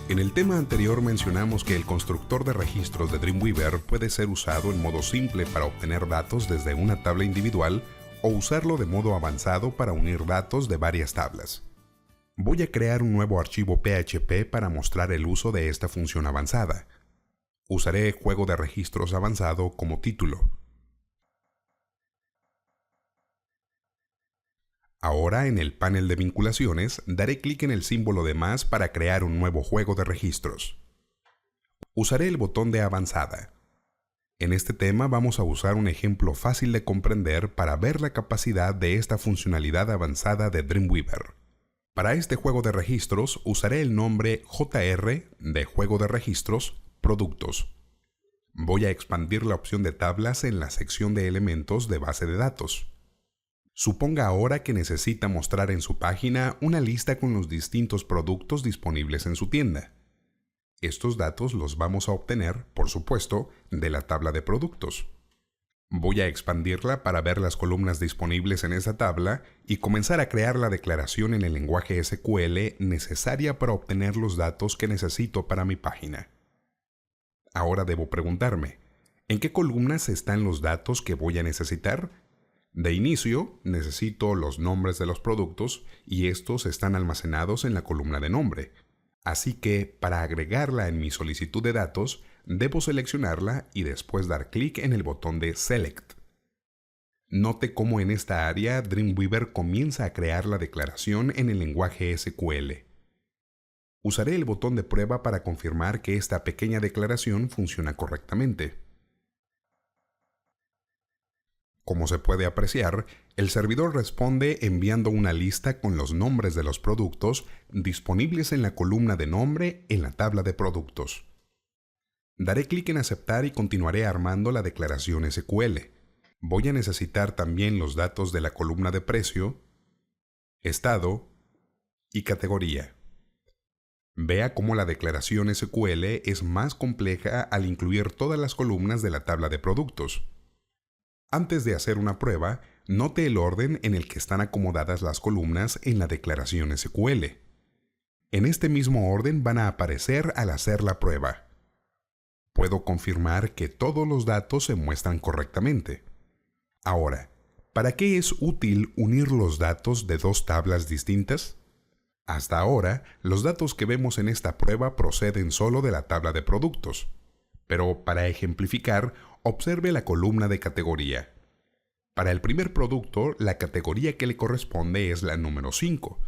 En el tema anterior mencionamos que el constructor de registros de Dreamweaver puede ser usado en modo simple para obtener datos desde una tabla individual o usarlo de modo avanzado para unir datos de varias tablas. Voy a crear un nuevo archivo PHP para mostrar el uso de esta función avanzada. Usaré Juego de registros avanzado como título. Ahora, en el panel de vinculaciones, daré clic en el símbolo de más para crear un nuevo juego de registros. Usaré el botón de avanzada. En este tema vamos a usar un ejemplo fácil de comprender para ver la capacidad de esta funcionalidad avanzada de Dreamweaver. Para este juego de registros usaré el nombre JR de Juego de Registros Productos. Voy a expandir la opción de tablas en la sección de elementos de base de datos. Suponga ahora que necesita mostrar en su página una lista con los distintos productos disponibles en su tienda. Estos datos los vamos a obtener, por supuesto, de la tabla de productos. Voy a expandirla para ver las columnas disponibles en esa tabla y comenzar a crear la declaración en el lenguaje SQL necesaria para obtener los datos que necesito para mi página. Ahora debo preguntarme, ¿en qué columnas están los datos que voy a necesitar? De inicio, necesito los nombres de los productos y estos están almacenados en la columna de nombre. Así que, para agregarla en mi solicitud de datos, debo seleccionarla y después dar clic en el botón de Select. Note cómo en esta área Dreamweaver comienza a crear la declaración en el lenguaje SQL. Usaré el botón de prueba para confirmar que esta pequeña declaración funciona correctamente. Como se puede apreciar, el servidor responde enviando una lista con los nombres de los productos disponibles en la columna de nombre en la tabla de productos. Daré clic en aceptar y continuaré armando la declaración SQL. Voy a necesitar también los datos de la columna de precio, estado y categoría. Vea cómo la declaración SQL es más compleja al incluir todas las columnas de la tabla de productos. Antes de hacer una prueba, note el orden en el que están acomodadas las columnas en la declaración SQL. En este mismo orden van a aparecer al hacer la prueba. Puedo confirmar que todos los datos se muestran correctamente. Ahora, ¿para qué es útil unir los datos de dos tablas distintas? Hasta ahora, los datos que vemos en esta prueba proceden solo de la tabla de productos. Pero para ejemplificar, observe la columna de categoría. Para el primer producto, la categoría que le corresponde es la número 5.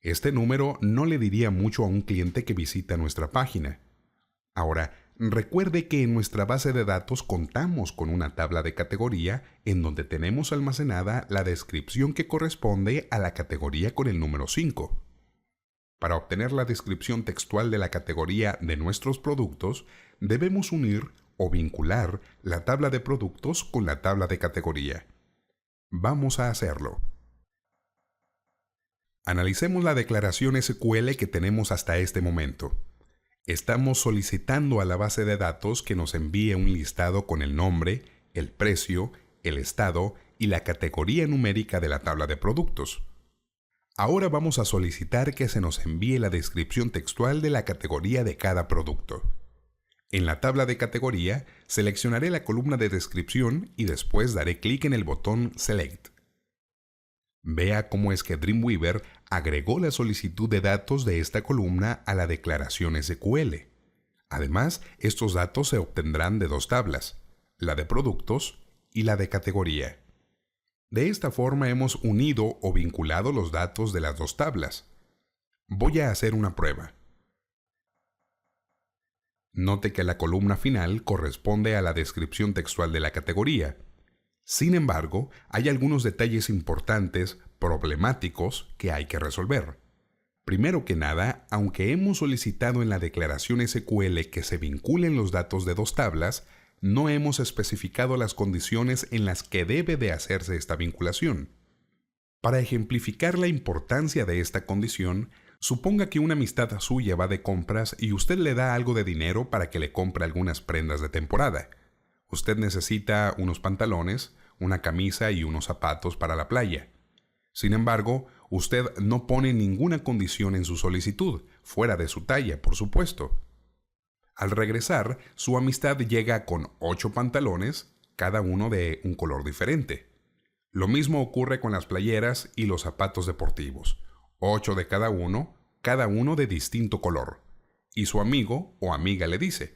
Este número no le diría mucho a un cliente que visita nuestra página. Ahora, recuerde que en nuestra base de datos contamos con una tabla de categoría en donde tenemos almacenada la descripción que corresponde a la categoría con el número 5. Para obtener la descripción textual de la categoría de nuestros productos, debemos unir o vincular la tabla de productos con la tabla de categoría. Vamos a hacerlo. Analicemos la declaración SQL que tenemos hasta este momento. Estamos solicitando a la base de datos que nos envíe un listado con el nombre, el precio, el estado y la categoría numérica de la tabla de productos. Ahora vamos a solicitar que se nos envíe la descripción textual de la categoría de cada producto. En la tabla de categoría, seleccionaré la columna de descripción y después daré clic en el botón Select. Vea cómo es que Dreamweaver agregó la solicitud de datos de esta columna a la declaración SQL. Además, estos datos se obtendrán de dos tablas, la de productos y la de categoría. De esta forma hemos unido o vinculado los datos de las dos tablas. Voy a hacer una prueba. Note que la columna final corresponde a la descripción textual de la categoría. Sin embargo, hay algunos detalles importantes, problemáticos, que hay que resolver. Primero que nada, aunque hemos solicitado en la declaración SQL que se vinculen los datos de dos tablas, no hemos especificado las condiciones en las que debe de hacerse esta vinculación. Para ejemplificar la importancia de esta condición, suponga que una amistad suya va de compras y usted le da algo de dinero para que le compre algunas prendas de temporada. Usted necesita unos pantalones, una camisa y unos zapatos para la playa. Sin embargo, usted no pone ninguna condición en su solicitud, fuera de su talla, por supuesto. Al regresar, su amistad llega con 8 pantalones, cada uno de un color diferente. Lo mismo ocurre con las playeras y los zapatos deportivos, 8 de cada uno de distinto color. Y su amigo o amiga le dice: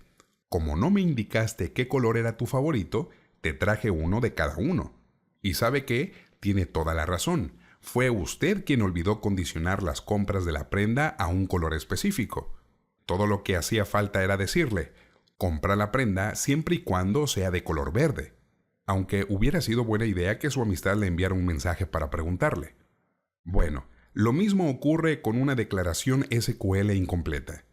como no me indicaste qué color era tu favorito, te traje uno de cada uno. ¿Y sabe qué? Tiene toda la razón. Fue usted quien olvidó condicionar las compras de la prenda a un color específico. Todo lo que hacía falta era decirle: compra la prenda siempre y cuando sea de color verde. Aunque hubiera sido buena idea que su amistad le enviara un mensaje para preguntarle. Bueno, lo mismo ocurre con una declaración SQL incompleta.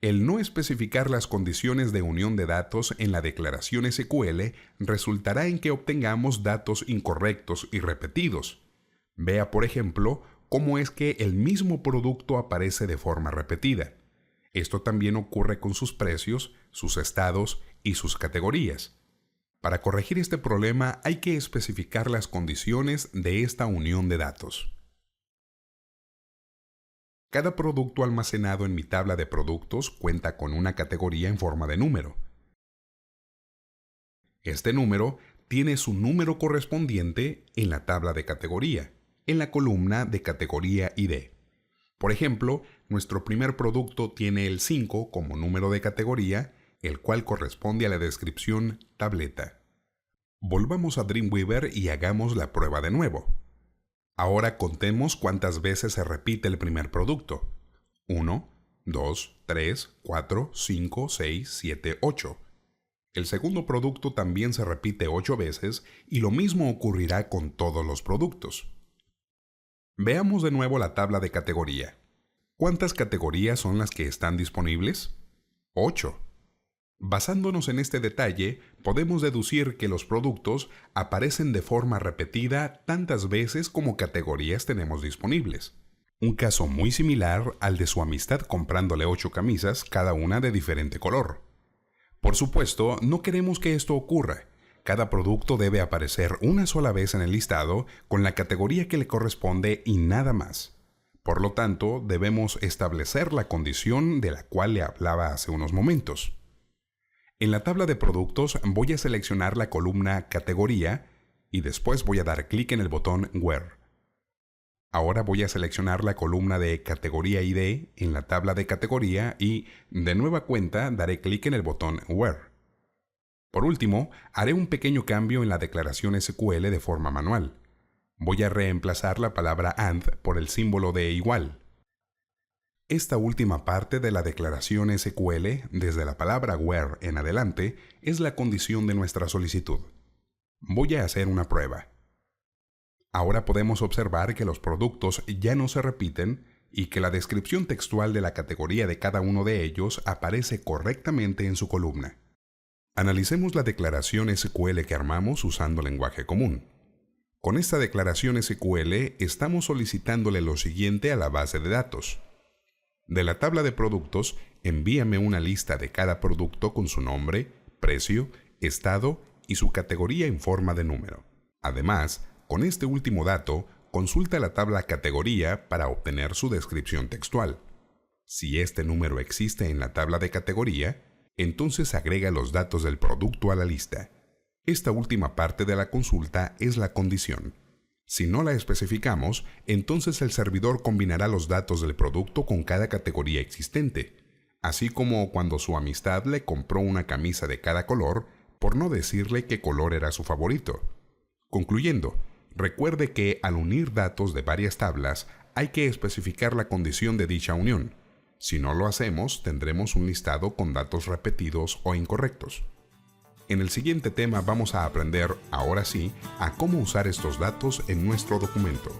El no especificar las condiciones de unión de datos en la declaración SQL resultará en que obtengamos datos incorrectos y repetidos. Vea, por ejemplo, cómo es que el mismo producto aparece de forma repetida. Esto también ocurre con sus precios, sus estados y sus categorías. Para corregir este problema hay que especificar las condiciones de esta unión de datos. Cada producto almacenado en mi tabla de productos cuenta con una categoría en forma de número. Este número tiene su número correspondiente en la tabla de categoría, en la columna de categoría ID. Por ejemplo, nuestro primer producto tiene el 5 como número de categoría, el cual corresponde a la descripción tableta. Volvamos a Dreamweaver y hagamos la prueba de nuevo. Ahora contemos cuántas veces se repite el primer producto. 1, 2, 3, 4, 5, 6, 7, 8. El segundo producto también se repite 8 veces y lo mismo ocurrirá con todos los productos. Veamos de nuevo la tabla de categoría. ¿Cuántas categorías son las que están disponibles? 8. Basándonos en este detalle, podemos deducir que los productos aparecen de forma repetida tantas veces como categorías tenemos disponibles. Un caso muy similar al de su amistad comprándole 8 camisas, cada una de diferente color. Por supuesto, no queremos que esto ocurra. Cada producto debe aparecer una sola vez en el listado con la categoría que le corresponde y nada más. Por lo tanto, debemos establecer la condición de la cual le hablaba hace unos momentos. En la tabla de productos voy a seleccionar la columna Categoría y después voy a dar clic en el botón Where. Ahora voy a seleccionar la columna de Categoría ID en la tabla de categoría y, de nueva cuenta, daré clic en el botón Where. Por último, haré un pequeño cambio en la declaración SQL de forma manual. Voy a reemplazar la palabra AND por el símbolo de igual. Esta última parte de la declaración SQL, desde la palabra where en adelante, es la condición de nuestra solicitud. Voy a hacer una prueba. Ahora podemos observar que los productos ya no se repiten y que la descripción textual de la categoría de cada uno de ellos aparece correctamente en su columna. Analicemos la declaración SQL que armamos usando lenguaje común. Con esta declaración SQL estamos solicitándole lo siguiente a la base de datos. De la tabla de productos, envíame una lista de cada producto con su nombre, precio, estado y su categoría en forma de número. Además, con este último dato, consulta la tabla categoría para obtener su descripción textual. Si este número existe en la tabla de categoría, entonces agrega los datos del producto a la lista. Esta última parte de la consulta es la condición. Si no la especificamos, entonces el servidor combinará los datos del producto con cada categoría existente, así como cuando su amistad le compró una camisa de cada color, por no decirle qué color era su favorito. Concluyendo, recuerde que al unir datos de varias tablas, hay que especificar la condición de dicha unión. Si no lo hacemos, tendremos un listado con datos repetidos o incorrectos. En el siguiente tema vamos a aprender, ahora sí, a cómo usar estos datos en nuestro documento.